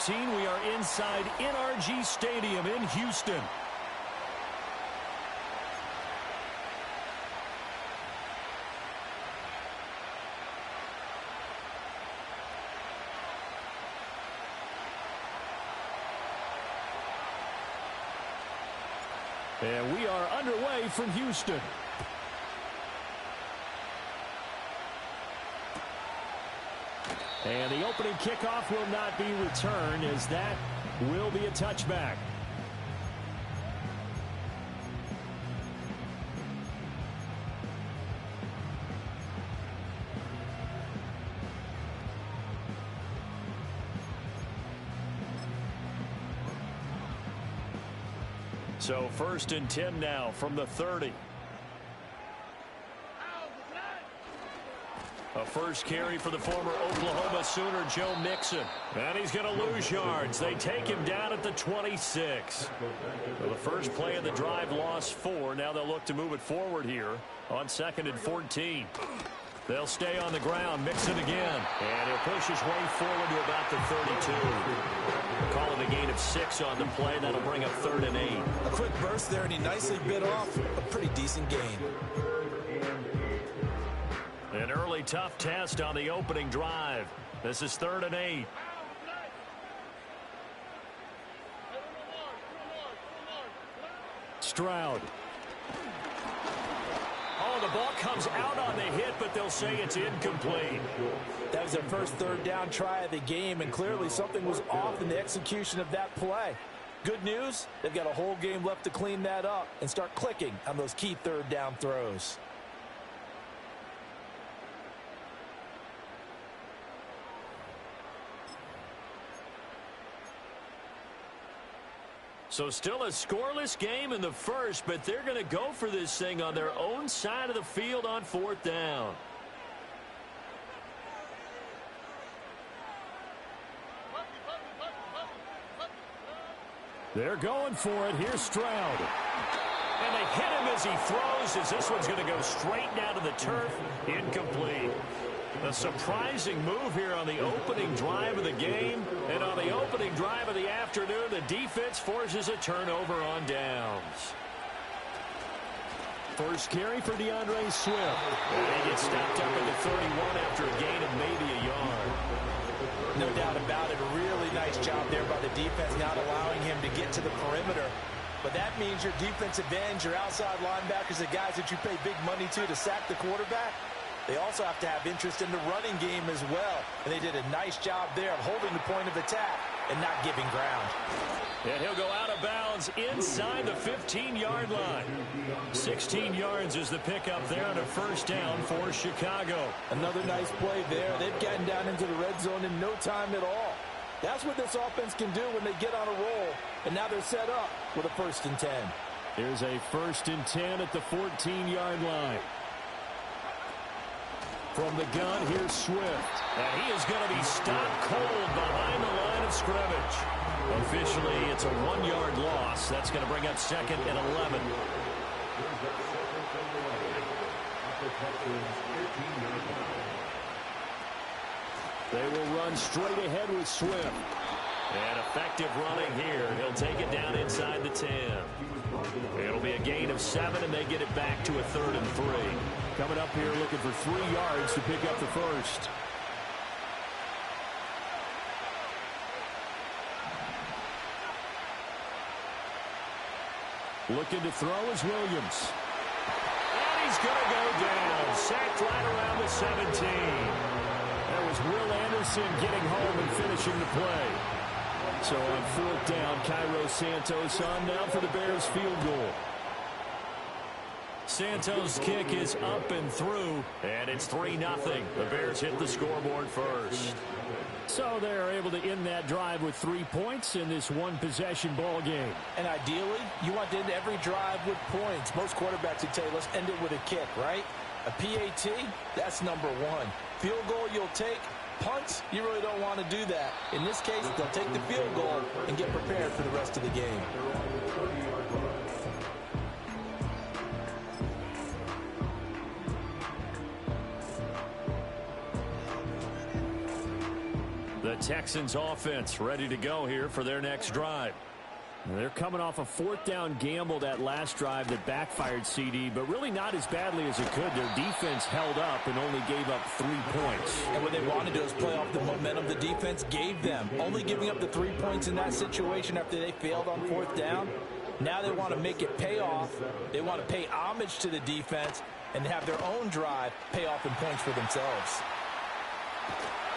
14, we are inside NRG Stadium in Houston. And we are underway from Houston. And the opening kickoff will not be returned, as that will be a touchback. So 1st and 10 now from the 30. A first carry for the former Oklahoma Sooner, Joe Mixon. And he's going to lose yards. They take him down at the 26. Well, the first play of the drive lost 4. Now they'll look to move it forward here on 2nd and 14. They'll stay on the ground. Mixon again. And he'll push his way forward to about the 32. Call it a gain of 6 on the play. That'll bring up 3rd and 8. A quick burst there, and he nicely bit off a pretty decent gain. An early tough test on the opening drive. This is 3rd and 8. Stroud. Oh, the ball comes out on the hit, but they'll say it's incomplete. That was their first 3rd down try of the game, and clearly something was off in the execution of that play. Good news, they've got a whole game left to clean that up and start clicking on those key 3rd down throws. So still a scoreless game in the first, but they're going to go for this thing on their own side of the field on 4th down. They're going for it. Here's Stroud. And they hit him as he throws, as this one's going to go straight down to the turf. Incomplete. A surprising move here on the opening drive of the game. And on the opening drive of the afternoon, the defense forces a turnover on downs. First carry for DeAndre Swift. And he gets stopped up at the 31 after a gain of maybe a yard. No doubt about it. A really nice job there by the defense, not allowing him to get to the perimeter. But that means your defensive ends, your outside linebackers, the guys that you pay big money to sack the quarterback, they also have to have interest in the running game as well. And they did a nice job there of holding the point of attack and not giving ground. And he'll go out of bounds inside the 15-yard line. 16 yards is the pickup there on a first down for Chicago. Another nice play there. They've gotten down into the red zone in no time at all. That's what this offense can do when they get on a roll. And now they're set up with a 1st and 10. Here's a 1st and 10 at the 14-yard line. From the gun, here's Swift. And he is going to be stopped cold behind the line of scrimmage. Officially, it's a 1-yard loss. That's going to bring up 2nd and 11. They will run straight ahead with Swift. And effective running here. He'll take it down inside the 10. It'll be a gain of 7, and they get it back to a 3rd and 3. Coming up here looking for 3 yards to pick up the first. Looking to throw is Williams. And he's going to go down. Sacked right around the 17. That was Will Anderson getting home and finishing the play. So on 4th down, Cairo Santos on now for the Bears field goal. Santos' kick is up and through, and it's 3-0. The Bears hit the scoreboard first. So they're able to end that drive with 3 points in this one-possession ball game. And ideally, you want to end every drive with points. Most quarterbacks would tell you, let's end it with a kick, right? A PAT, that's number 1. Field goal you'll take. Punts, you really don't want to do that. In this case, they'll take the field goal and get prepared for the rest of the game. The Texans offense ready to go here for their next drive. They're coming off a fourth down gamble that last drive that backfired, CD, but really not as badly as it could. Their defense held up and only gave up 3 points. And what they want to do is play off the momentum the defense gave them. Only giving up the 3 points in that situation after they failed on fourth down. Now they want to make it pay off. They want to pay homage to the defense and have their own drive pay off in points for themselves.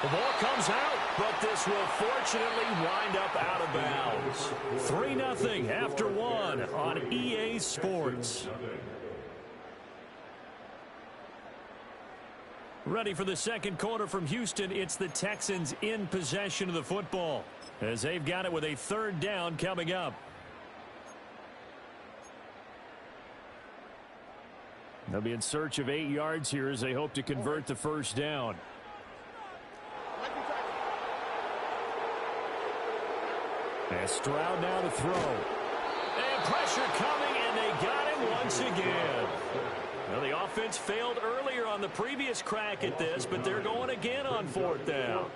The ball comes out, but this will fortunately wind up out of bounds. 3-0 after 1 on EA Sports. Ready for the second quarter from Houston. It's the Texans in possession of the football as they've got it with a third down coming up. They'll be in search of 8 yards here as they hope to convert the first down. And Stroud now to throw. And pressure coming, and they got him once again. Well, the offense failed earlier on the previous crack at this, but they're going again on fourth down.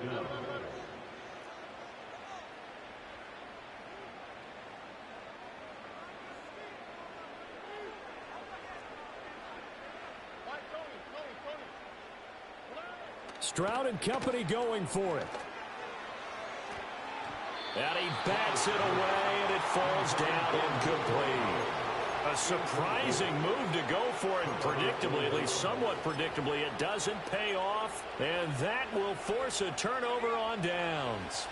Stroud and company going for it. And he bats it away, and it falls down incomplete. A surprising move to go for it, and predictably, at least somewhat predictably, it doesn't pay off, and that will force a turnover on downs.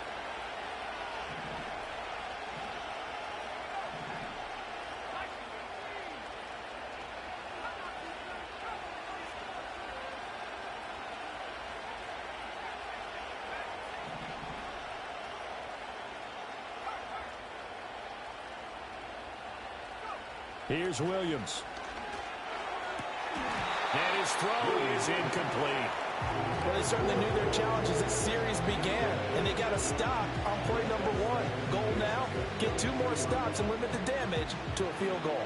Here's Williams. And his throw is incomplete. Well, they certainly knew their challenge as this series began, and they got a stop on play number 1. Goal now, get 2 more stops and limit the damage to a field goal.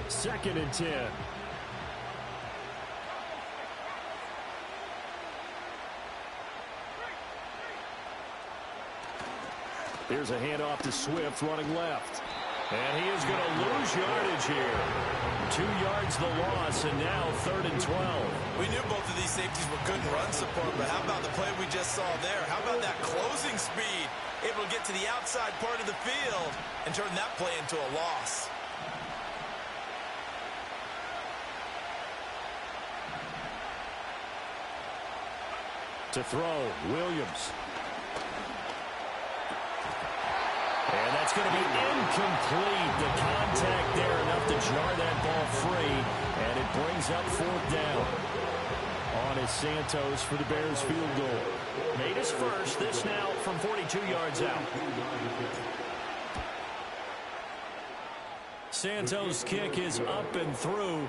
Second and 10. Here's a handoff to Swift running left. And he is going to lose yardage here. 2 yards the loss, and now 3rd and 12. We knew both of these safeties were good in run support, but how about the play we just saw there? How about that closing speed? Able to get to the outside part of the field and turn that play into a loss. To throw, Williams. And that's going to be incomplete. The contact there enough to jar that ball free. And it brings up 4th down. On is Santos for the Bears field goal. Made his first. This now from 42 yards out. Santos' kick is up and through.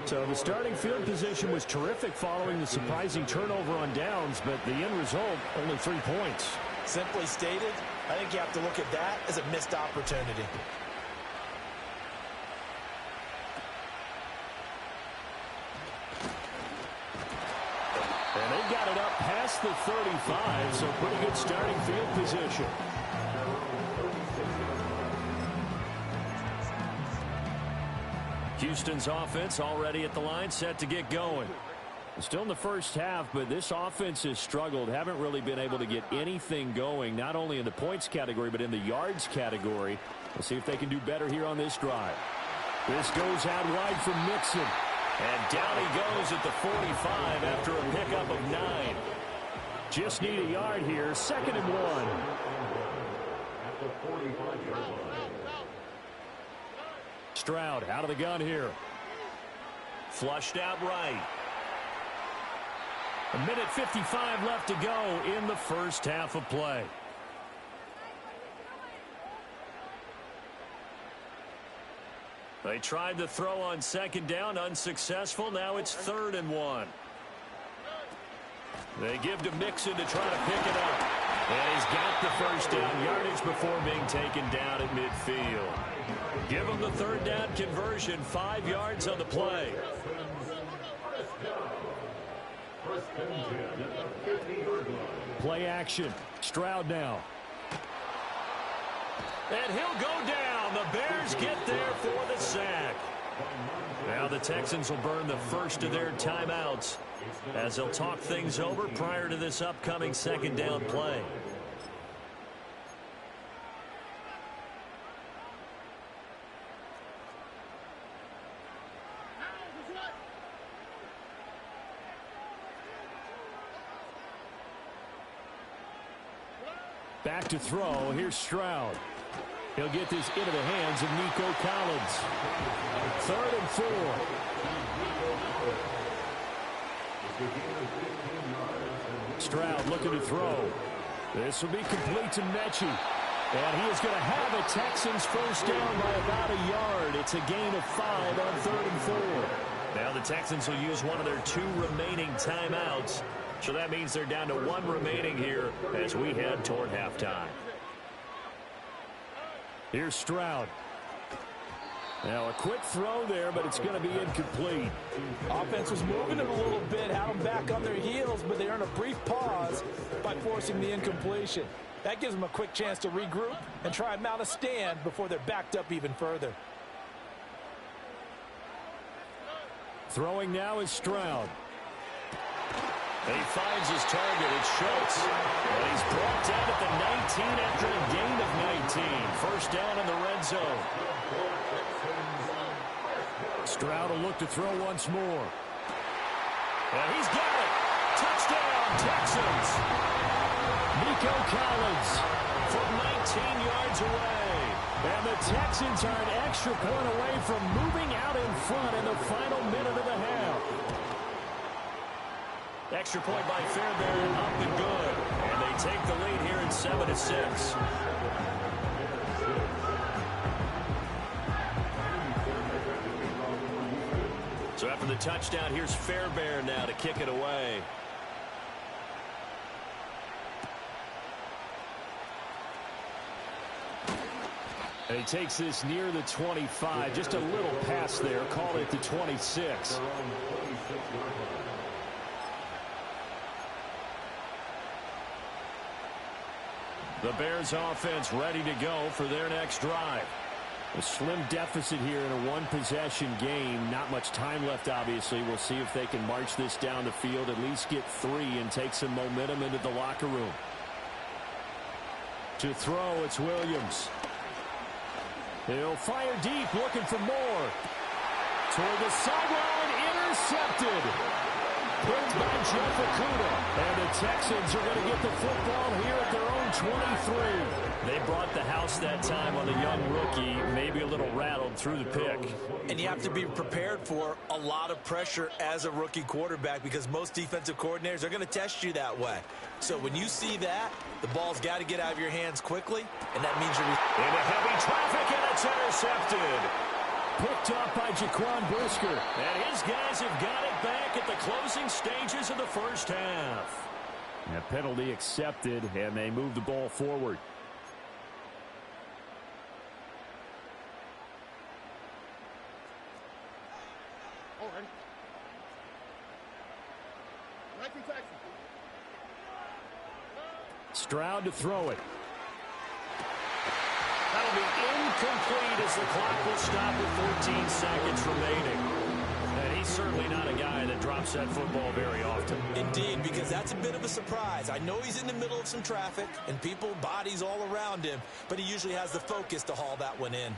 So the starting field position was terrific following the surprising turnover on downs, but the end result, only 3 points. Simply stated, I think you have to look at that as a missed opportunity. And they got it up past the 35, so pretty good starting field position. Houston's offense already at the line, set to get going. Still in the first half, but this offense has struggled. Haven't really been able to get anything going, not only in the points category, but in the yards category. We'll see if they can do better here on this drive. This goes out wide from Mixon. And down he goes at the 45 after a pickup of 9. Just need a yard here, 2nd and 1. Stroud out of the gun here. Flushed out right. 1:55 left to go in the first half of play. They tried to throw on 2nd down, unsuccessful. Now it's 3rd and 1. They give to Mixon to try to pick it up. And he's got the first down yardage before being taken down at midfield. Give him the third down conversion, 5 yards on the play. Play action. Stroud now. And he'll go down. The Bears get there for the sack. Now the Texans will burn the first of their timeouts as they'll talk things over prior to this upcoming second down play. Back to throw. Here's Stroud. He'll get this into the hands of Nico Collins. 3rd and 4. Stroud looking to throw. This will be complete to Mechie. And he is going to have a Texans first down by about a yard. It's a gain of 5 on 3rd and 4. Now the Texans will use one of their 2 remaining timeouts. So that means they're down to 1 remaining here as we head toward halftime. Here's Stroud. Now a quick throw there, but it's going to be incomplete. Offense was moving it a little bit, had them back on their heels, but they earned a brief pause by forcing the incompletion. That gives them a quick chance to regroup and try and mount a stand before they're backed up even further. Throwing now is Stroud. He finds his target. It's Schultz. And he's brought down at the 19 after a gain of 19. First down in the red zone. Stroud will look to throw once more. And he's got it. Touchdown, Texans. Nico Collins from 19 yards away. And the Texans are an extra point away from moving out in front in the final minute of the half. Extra point by Fairbairn, up and good. And they take the lead here at 7-6. So after the touchdown, here's Fairbairn now to kick it away. And he takes this near the 25. Just a little pass there. Call it the 26. The Bears offense ready to go for their next drive. A slim deficit here in a one-possession game. Not much time left, obviously. We'll see if they can march this down the field, at least get 3 and take some momentum into the locker room. To throw, it's Williams. He'll fire deep, looking for more. Toward the sideline, intercepted. Picked by Jeff Okudah. And the Texans are going to get the football here at their own 23. They brought the house that time on a young rookie, maybe a little rattled through the pick. And you have to be prepared for a lot of pressure as a rookie quarterback because most defensive coordinators are going to test you that way. So when you see that, the ball's got to get out of your hands quickly, and that means you're into heavy traffic, and it's intercepted. Picked off by Jaquan Brisker. And his guys have got it back at the closing stages of the first half. A penalty accepted, and they move the ball forward. Stroud to throw it. That'll be incomplete as the clock will stop with 14 seconds remaining. And he's certainly not a guy that drops that football very often. Indeed, because that's a bit of a surprise. I know he's in the middle of some traffic and people, bodies all around him, but he usually has the focus to haul that one in.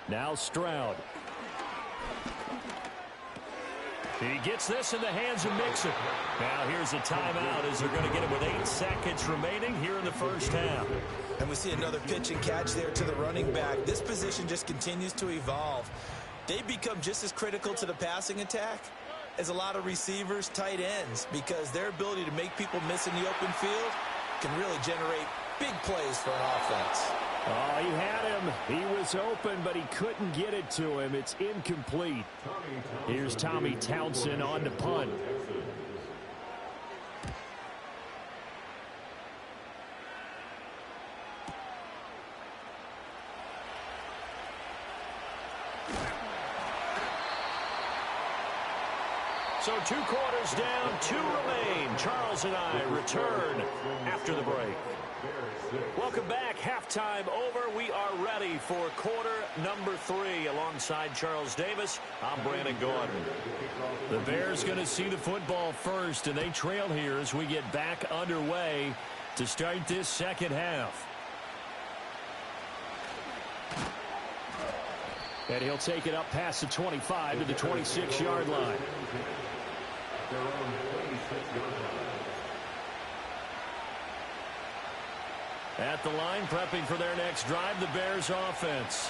Now Stroud. He gets this in the hands of Mixon. Now here's a timeout as they're going to get it with 8 seconds remaining here in the first half. And we see another pitch and catch there to the running back. This position just continues to evolve. They become just as critical to the passing attack as a lot of receivers, tight ends, because their ability to make people miss in the open field can really generate big plays for an offense. Oh, he had him. He was open, but he couldn't get it to him. It's incomplete. Here's Tommy Townsend on to punt. So 2 quarters down, 2 remain. Charles and I return after the break. Welcome back. Halftime over. We are ready for quarter number 3. Alongside Charles Davis, I'm Brandon Gordon. The Bears going to see the football first, and they trail here as we get back underway to start this second half. And he'll take it up past the 25 to the 26-yard line. At the line, prepping for their next drive, the Bears offense.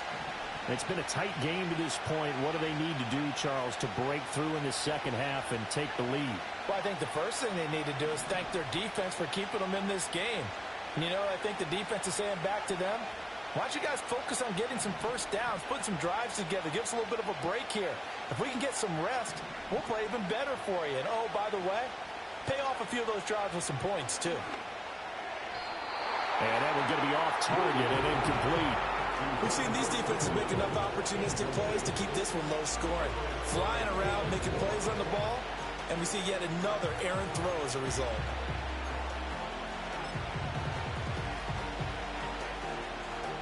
It's been a tight game to this point. What do they need to do, Charles, to break through in the second half and take the lead? Well, I think the first thing they need to do is thank their defense for keeping them in this game. And, I think the defense is saying back to them, why don't you guys focus on getting some first downs, put some drives together, give us a little bit of a break here. If we can get some rest, we'll play even better for you. And, oh, by the way, pay off a few of those drives with some points, too. And that one's going to be off target and incomplete. We've seen these defenses make enough opportunistic plays to keep this one low scoring. Flying around, making plays on the ball, and we see yet another errant throw as a result.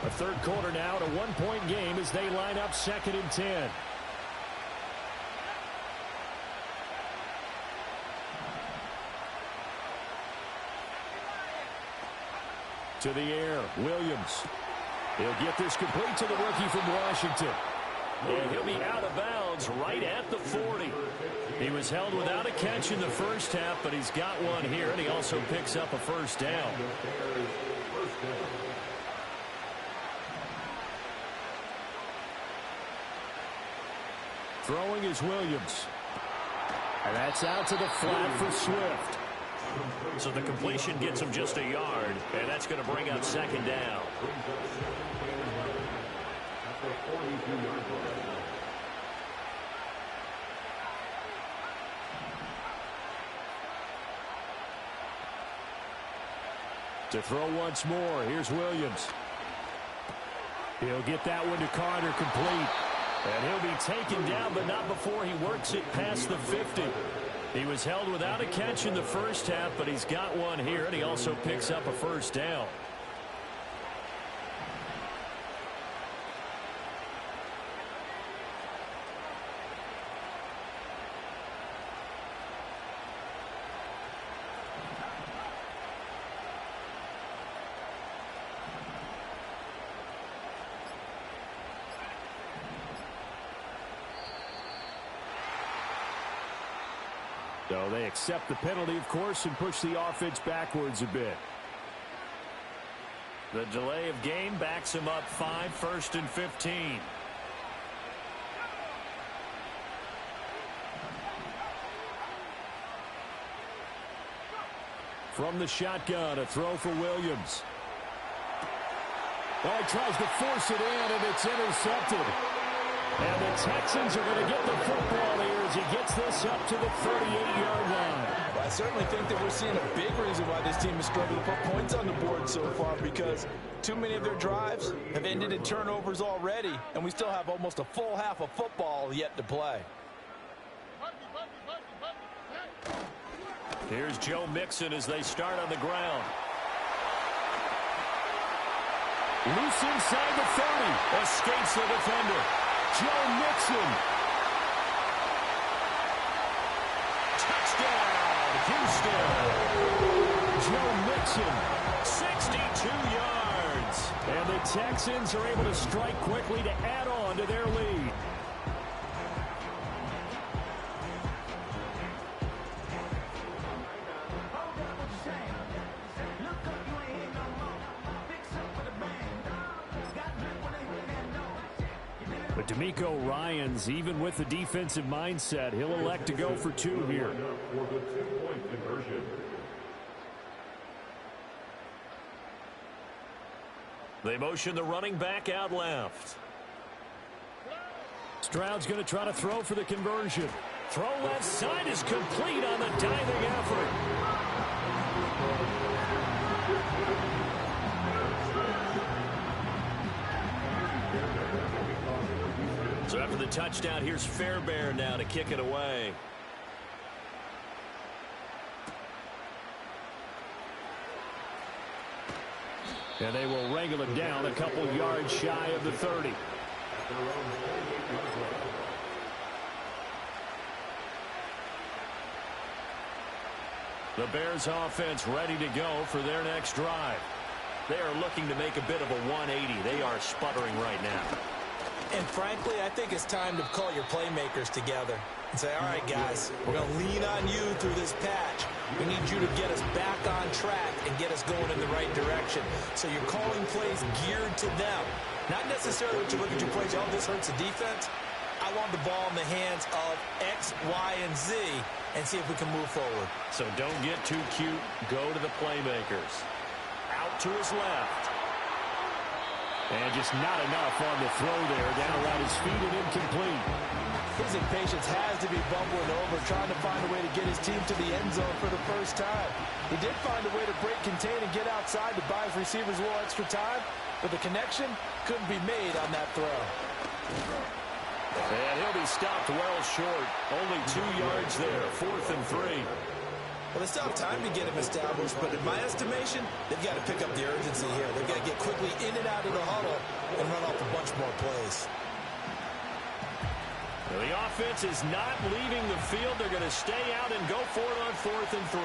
A third quarter now at a 1-point game as they line up 2nd and 10. To the air, Williams. He'll get this complete to the rookie from Washington. And he'll be out of bounds right at the 40. He was held without a catch in the first half, but he's got one here, and he also picks up a first down. Throwing is Williams. And that's out to the flat for Swift. So the completion gets him just a yard, and that's going to bring up 2nd down. To throw once more, here's Williams. He'll get that one to Carter complete. And he'll be taken down, but not before he works it past the 50. He was held without a catch in the first half, but he's got one here, and he also picks up a first down. So they accept the penalty, of course, and push the offense backwards a bit. The delay of game backs him up 5, 1st and 15. From the shotgun, a throw for Williams. Oh, he tries to force it in, and it's intercepted. And the Texans are going to get the football here as he gets this up to the 38-yard line. Well, I certainly think that we're seeing a big reason why this team has struggled to put points on the board so far, because too many of their drives have ended in turnovers already, and we still have almost a full half of football yet to play. Here's Joe Mixon as they start on the ground. Loose inside the 30. Escapes the defender. Joe Mixon. Touchdown, Houston. Joe Mixon, 62 yards. And the Texans are able to strike quickly to add on to their lead. But D'Amico Ryans, even with the defensive mindset, he'll elect to go for 2 here. They motion the running back out left. Stroud's going to try to throw for the conversion. Throw left side is complete on the diving effort. So So after the touchdown, here's Fairbairn now to kick it away. And they will wrangle it down a couple yards shy of the 30. The Bears offense ready to go for their next drive. They are looking to make a bit of a 180. They are sputtering right now. And frankly, I think it's time to call your playmakers together and say, all right, guys, we're going to lean on you through this patch. We need you to get us back on track and get us going in the right direction. So you're calling plays geared to them. Not necessarily what you look at your plays, oh, this hurts the defense. I want the ball in the hands of X, Y, and Z and see if we can move forward. So don't get too cute. Go to the playmakers. Out to his left. And just not enough on the throw there. Down around his feet and incomplete. His impatience has to be bubbling over, trying to find a way to get his team to the end zone for the first time. He did find a way to break contain and get outside to buy his receivers a little extra time, but the connection couldn't be made on that throw. And he'll be stopped well short. Only 2 yards there. 4th and 3. Well, they still have time to get him established, but in my estimation, they've got to pick up the urgency here. They've got to get quickly in and out of the huddle and run off a bunch more plays. Well, the offense is not leaving the field. They're going to stay out and go for it on 4th and 3.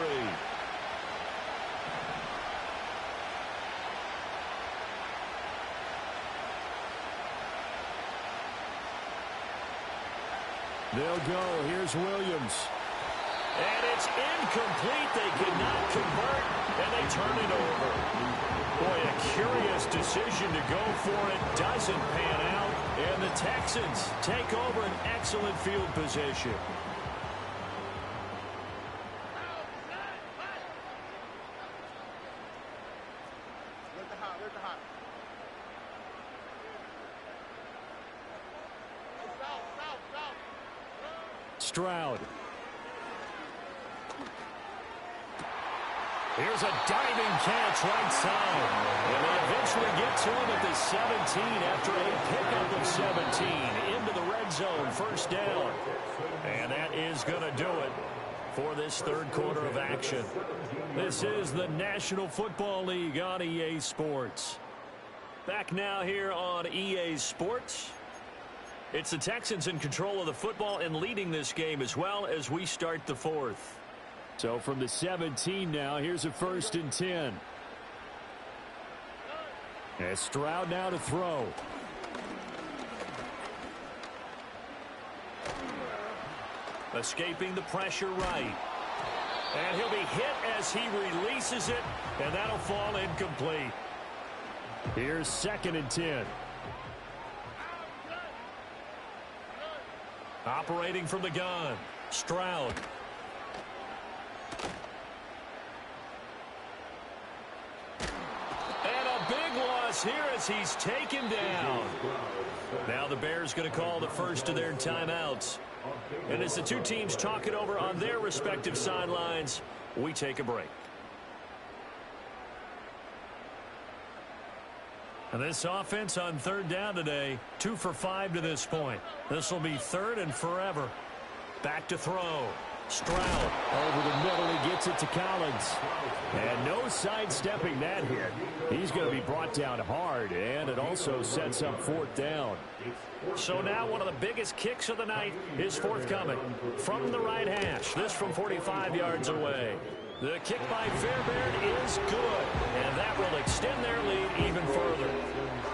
They'll go. Here's Williams. And it's incomplete. They cannot convert, and they turn it over. Boy, a curious decision to go for it. Doesn't pan out, and the Texans take over an excellent field position. Stroud. Here's a diving catch right side. And they eventually get to him at the 17 after a pickup of 17 into the red zone. First down. And that is going to do it for this third quarter of action. This is the National Football League on EA Sports. Back now here on EA Sports. It's the Texans in control of the football and leading this game as well as we start the fourth. So from the 17 now, here's a 1st and 10. And Stroud now to throw. Escaping the pressure right. And he'll be hit as he releases it, and that'll fall incomplete. Here's 2nd and 10. Operating from the gun, Stroud. And a big loss here as he's taken down. Now the Bears going to call the first of their timeouts. And as the two teams talk it over on their respective sidelines, we take a break. And this offense on 3rd down today, 2 for 5 to this point. This will be 3rd and forever. Back to throw. Stroud over the middle. He gets it to Collins. And no sidestepping that hit. He's going to be brought down hard, and it also sets up 4th down. So now one of the biggest kicks of the night is forthcoming from the right hash. This from 45 yards away. The kick by Fairbairn is good, and that will extend their lead even further.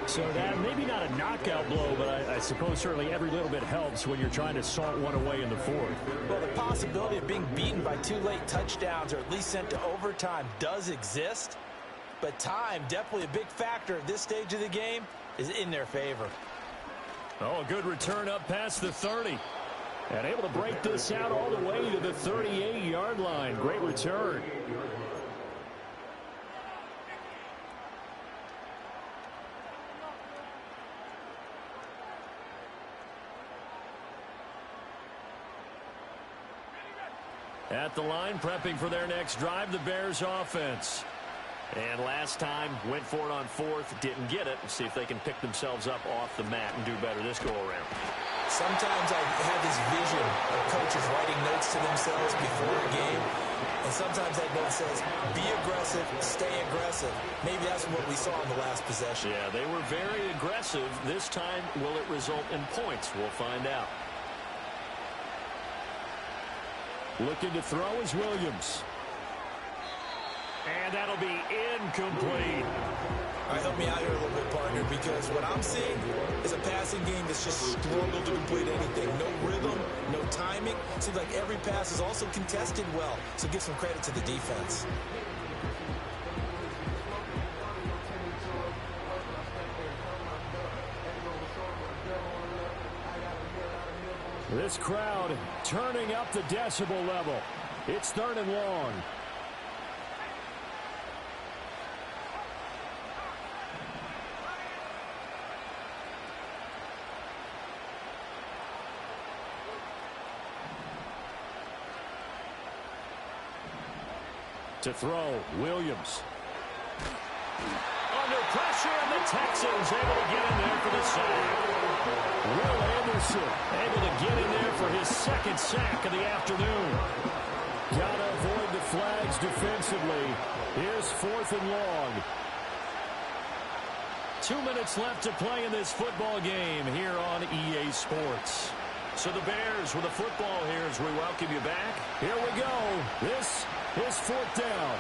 So that maybe not a knockout blow, but I suppose certainly every little bit helps when you're trying to salt one away in the fourth. Well, the possibility of being beaten by 2 late touchdowns or at least sent to overtime does exist, but time, definitely a big factor at this stage of the game, is in their favor. Oh, a good return up past the 30. And able to break this out all the way to the 38-yard line. Great return. At the line, prepping for their next drive, the Bears offense. And last time, went for it on 4th, didn't get it. Let's see if they can pick themselves up off the mat and do better this go-around. Sometimes I have this vision of coaches writing notes to themselves before a game, and sometimes that note says, be aggressive, stay aggressive. Maybe that's what we saw in the last possession. Yeah, they were very aggressive. This time, will it result in points? We'll find out. Looking to throw is Williams. And that'll be incomplete. All right, help me out here a little bit, partner, because what I'm seeing is a passing game that's just struggled to complete anything. No rhythm, no timing. Seems like every pass is also contested well, so give some credit to the defense. This crowd turning up the decibel level. It's 3rd and long. To throw, Williams. Under pressure, and the Texans able to get in there for the sack. Will Anderson able to get in there for his 2nd sack of the afternoon. Got to avoid the flags defensively. Here's 4th and long. 2 minutes left to play in this football game here on EA Sports. So the Bears with a football here as we welcome you back. Here we go. This is 4th down.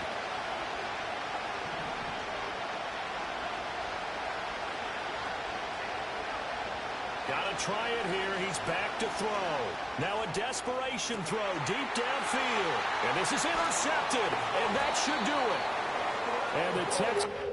Got to try it here. He's back to throw. Now a desperation throw deep downfield. And this is intercepted. And that should do it. And the Texans...